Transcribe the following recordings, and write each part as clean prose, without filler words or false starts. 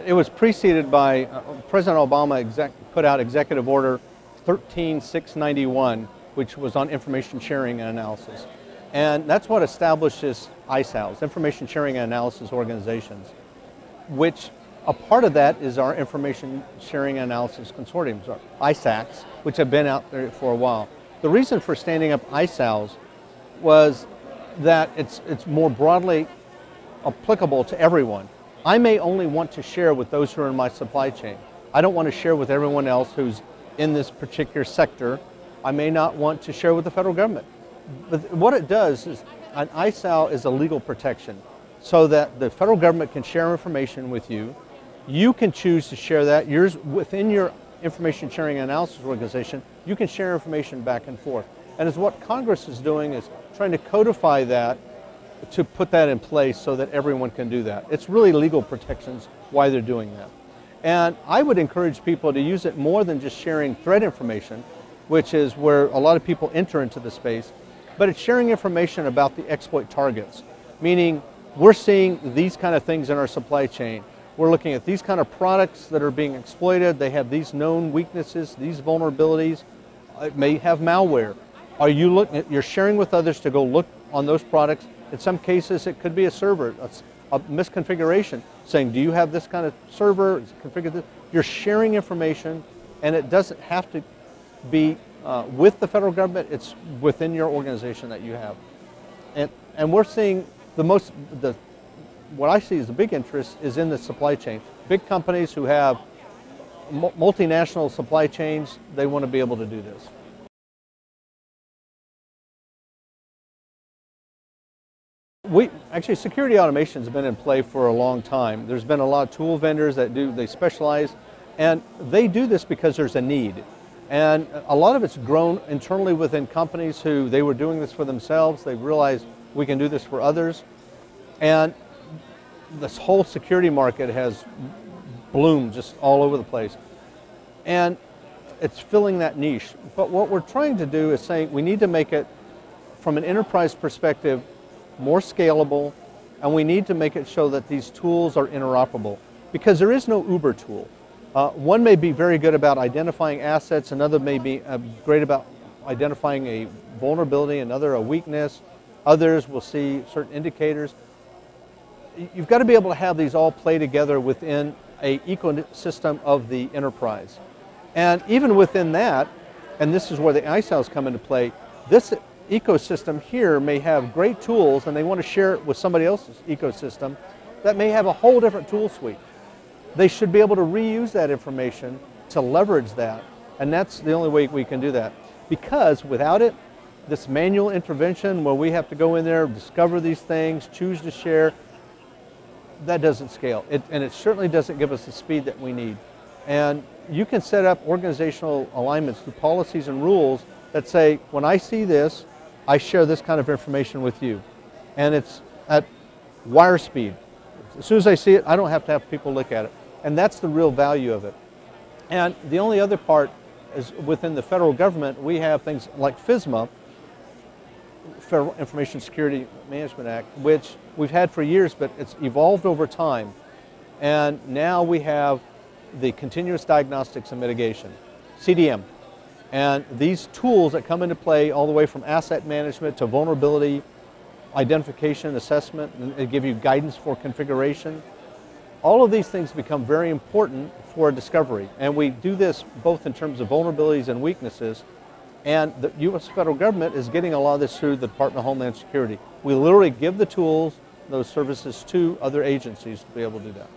It was preceded by President Obama put out Executive Order 13691, which was on information sharing and analysis. And that's what establishes ISAOs, Information Sharing and Analysis Organizations, which a part of that is our Information Sharing and Analysis Consortiums, or ISACs, which have been out there for a while. The reason for standing up ISAOs was that it's more broadly applicable to everyone. I may only want to share with those who are in my supply chain. I don't want to share with everyone else who's in this particular sector. I may not want to share with the federal government. But what it does is, an ISAO is a legal protection so that the federal government can share information with you. You can choose to share that. Within your Information Sharing and Analysis Organization, you can share information back and forth. And as what Congress is doing is trying to codify that to put that in place so that everyone can do that. It's really legal protections why they're doing that. And I would encourage people to use it more than just sharing threat information, which is where a lot of people enter into the space, but it's sharing information about the exploit targets, meaning we're seeing these kind of things in our supply chain. We're looking at these kind of products that are being exploited. They have these known weaknesses, these vulnerabilities. It may have malware. Are you looking at, you're sharing with others to go look on those products? In some cases, it could be a server, a misconfiguration, saying, do you have this kind of server? Configure this. You're sharing information, and it doesn't have to be with the federal government. It's within your organization that you have. And we're seeing what I see as the big interest is in the supply chain. Big companies who have multinational supply chains, they want to be able to do this. Actually, security automation has been in play for a long time. There's been a lot of tool vendors that they specialize, and they do this because there's a need. And a lot of it's grown internally within companies who they were doing this for themselves. They realized we can do this for others. And this whole security market has bloomed just all over the place. And it's filling that niche. But what we're trying to do is saying we need to make it, from an enterprise perspective, more scalable, and we need to make it so that these tools are interoperable, because there is no Uber tool. One may be very good about identifying assets, another may be great about identifying a vulnerability, another a weakness, others will see certain indicators. You've got to be able to have these all play together within an ecosystem of the enterprise. And even within that, and this is where the ISAOs come into play, this ecosystem here may have great tools and they want to share it with somebody else's ecosystem that may have a whole different tool suite. They should be able to reuse that information to leverage that, and that's the only way we can do that. Because without it, this manual intervention where we have to go in there, discover these things, choose to share, that doesn't scale. And it certainly doesn't give us the speed that we need. And you can set up organizational alignments through policies and rules that say, when I see this, I share this kind of information with you. And it's at wire speed. As soon as I see it, I don't have to have people look at it. And that's the real value of it. And the only other part is within the federal government, we have things like FISMA, Federal Information Security Management Act, which we've had for years, but it's evolved over time. And now we have the Continuous Diagnostics and Mitigation, CDM. And these tools that come into play all the way from asset management to vulnerability, identification, assessment, and they give you guidance for configuration. All of these things become very important for discovery. And we do this both in terms of vulnerabilities and weaknesses. And the U.S. federal government is getting a lot of this through the Department of Homeland Security. We literally give the tools, those services, to other agencies to be able to do that.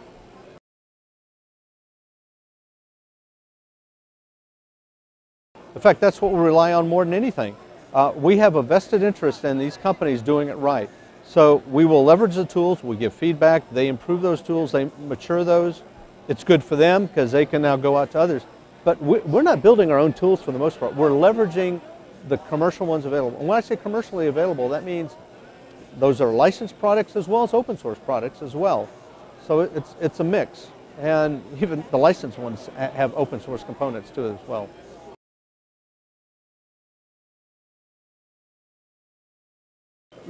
In fact, that's what we rely on more than anything. We have a vested interest in these companies doing it right. So we will leverage the tools, we give feedback, they improve those tools, they mature those. It's good for them because they can now go out to others. But we're not building our own tools for the most part. We're leveraging the commercial ones available. And when I say commercially available, that means those are licensed products as well as open source products as well. So it's a mix. And even the licensed ones have open source components to it as well.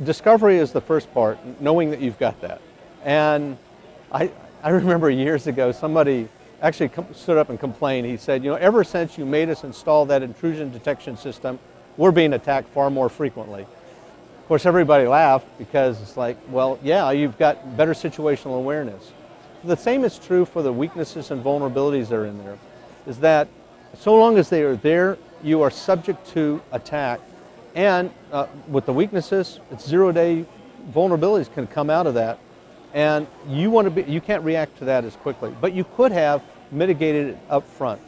Discovery is the first part, knowing that you've got that. And I remember years ago somebody actually stood up and complained. He said, you know, ever since you made us install that intrusion detection system, we're being attacked far more frequently. Of course, everybody laughed because it's like, well, yeah, you've got better situational awareness. The same is true for the weaknesses and vulnerabilities that are in there, is that so long as they are there, you are subject to attack. And with the weaknesses, it's zero-day vulnerabilities can come out of that. And you can't react to that as quickly, but you could have mitigated it up front.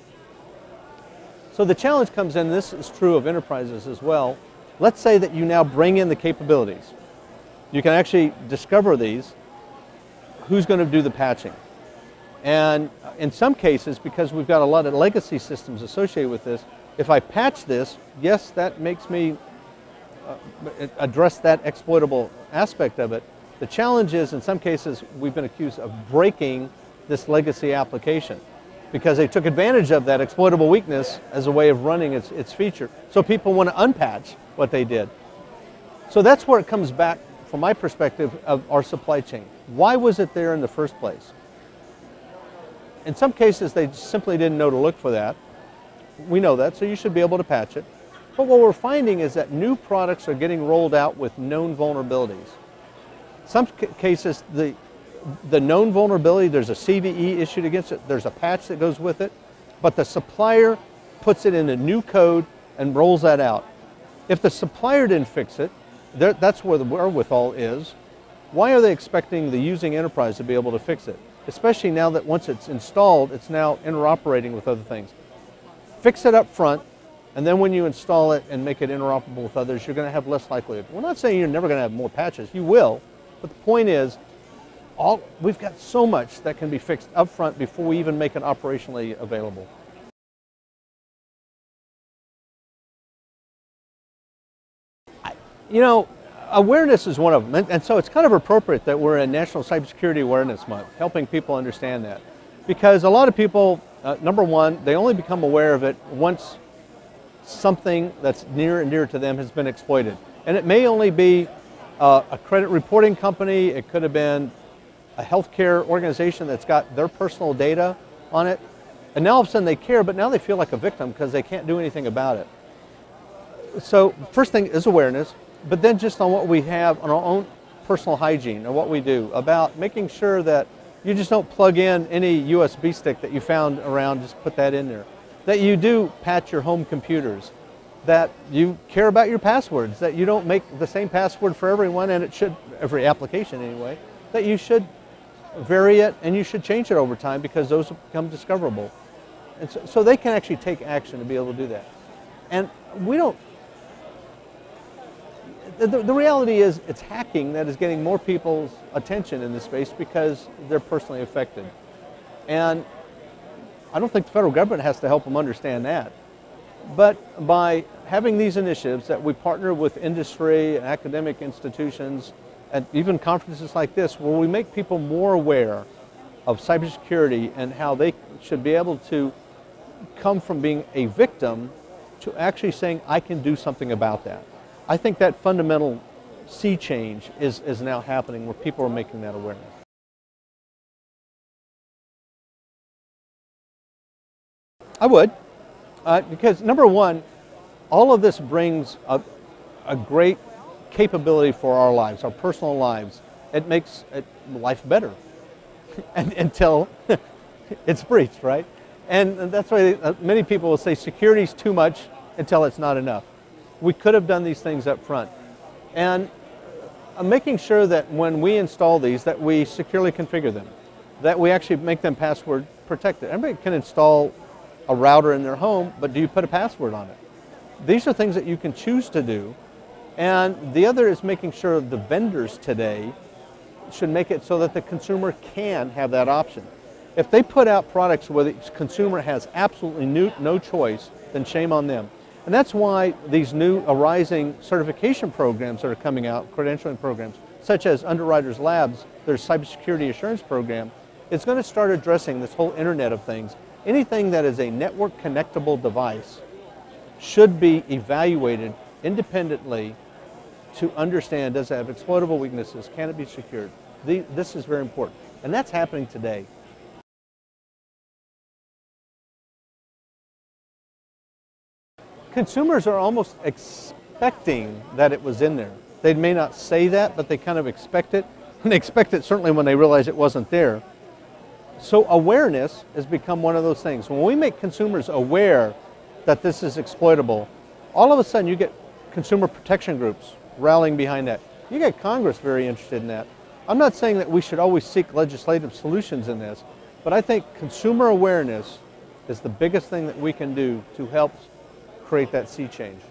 So the challenge comes in, this is true of enterprises as well. Let's say that you now bring in the capabilities. You can actually discover these. Who's going to do the patching? And in some cases, because we've got a lot of legacy systems associated with this, if I patch this, yes, that makes me address that exploitable aspect of it. The challenge is, in some cases, we've been accused of breaking this legacy application because they took advantage of that exploitable weakness as a way of running its feature. So people want to unpatch what they did. So that's where it comes back, from my perspective, of our supply chain. Why was it there in the first place? In some cases, they simply didn't know to look for that. We know that, so you should be able to patch it. But what we're finding is that new products are getting rolled out with known vulnerabilities. Some cases, the known vulnerability, there's a CVE issued against it, there's a patch that goes with it, but the supplier puts it in a new code and rolls that out. If the supplier didn't fix it, that's where the wherewithal is. Why are they expecting the using enterprise to be able to fix it? Especially now that once it's installed, it's now interoperating with other things. Fix it up front, and then when you install it and make it interoperable with others, you're going to have less likelihood. We're not saying you're never going to have more patches. You will, but the point is, we've got so much that can be fixed up front before we even make it operationally available. You know, awareness is one of them, and so it's kind of appropriate that we're in National Cybersecurity Awareness Month, helping people understand that. Because a lot of people, number one, they only become aware of it once something that's near and dear to them has been exploited. And it may only be a credit reporting company, it could have been a healthcare organization that's got their personal data on it, and now all of a sudden they care, but now they feel like a victim because they can't do anything about it. So first thing is awareness, but then just on what we have on our own personal hygiene and what we do about making sure that you just don't plug in any USB stick that you found around, just put that in there. That you do patch your home computers, that you care about your passwords, that you don't make the same password for everyone, and it should, every application anyway, that you should vary it and you should change it over time because those become discoverable. And so they can actually take action to be able to do that. And we don't, the reality is it's hacking that is getting more people's attention in this space because they're personally affected. And I don't think the federal government has to help them understand that. But by having these initiatives that we partner with industry and academic institutions and even conferences like this, where we make people more aware of cybersecurity and how they should be able to come from being a victim to actually saying, I can do something about that. I think that fundamental sea change is now happening where people are making that awareness. I would, because number one, all of this brings a great capability for our lives, our personal lives. It makes life better until it's breached, right? And that's why many people will say security is too much until it's not enough. We could have done these things up front. And making sure that when we install these, that we securely configure them, that we actually make them password protected. Everybody can install a router in their home, but do you put a password on it? These are things that you can choose to do. And the other is making sure the vendors today should make it so that the consumer can have that option. If they put out products where the consumer has absolutely no choice, then shame on them. And that's why these new arising certification programs that are coming out, credentialing programs, such as Underwriters Labs, their cybersecurity assurance program, is going to start addressing this whole Internet of Things. Anything that is a network connectable device should be evaluated independently to understand, does it have exploitable weaknesses, can it be secured? This is very important. And that's happening today. Consumers are almost expecting that it was in there. They may not say that, but they kind of expect it. And they expect it certainly when they realize it wasn't there. So awareness has become one of those things. When we make consumers aware that this is exploitable, all of a sudden you get consumer protection groups rallying behind that. You get Congress very interested in that. I'm not saying that we should always seek legislative solutions in this, but I think consumer awareness is the biggest thing that we can do to help create that sea change.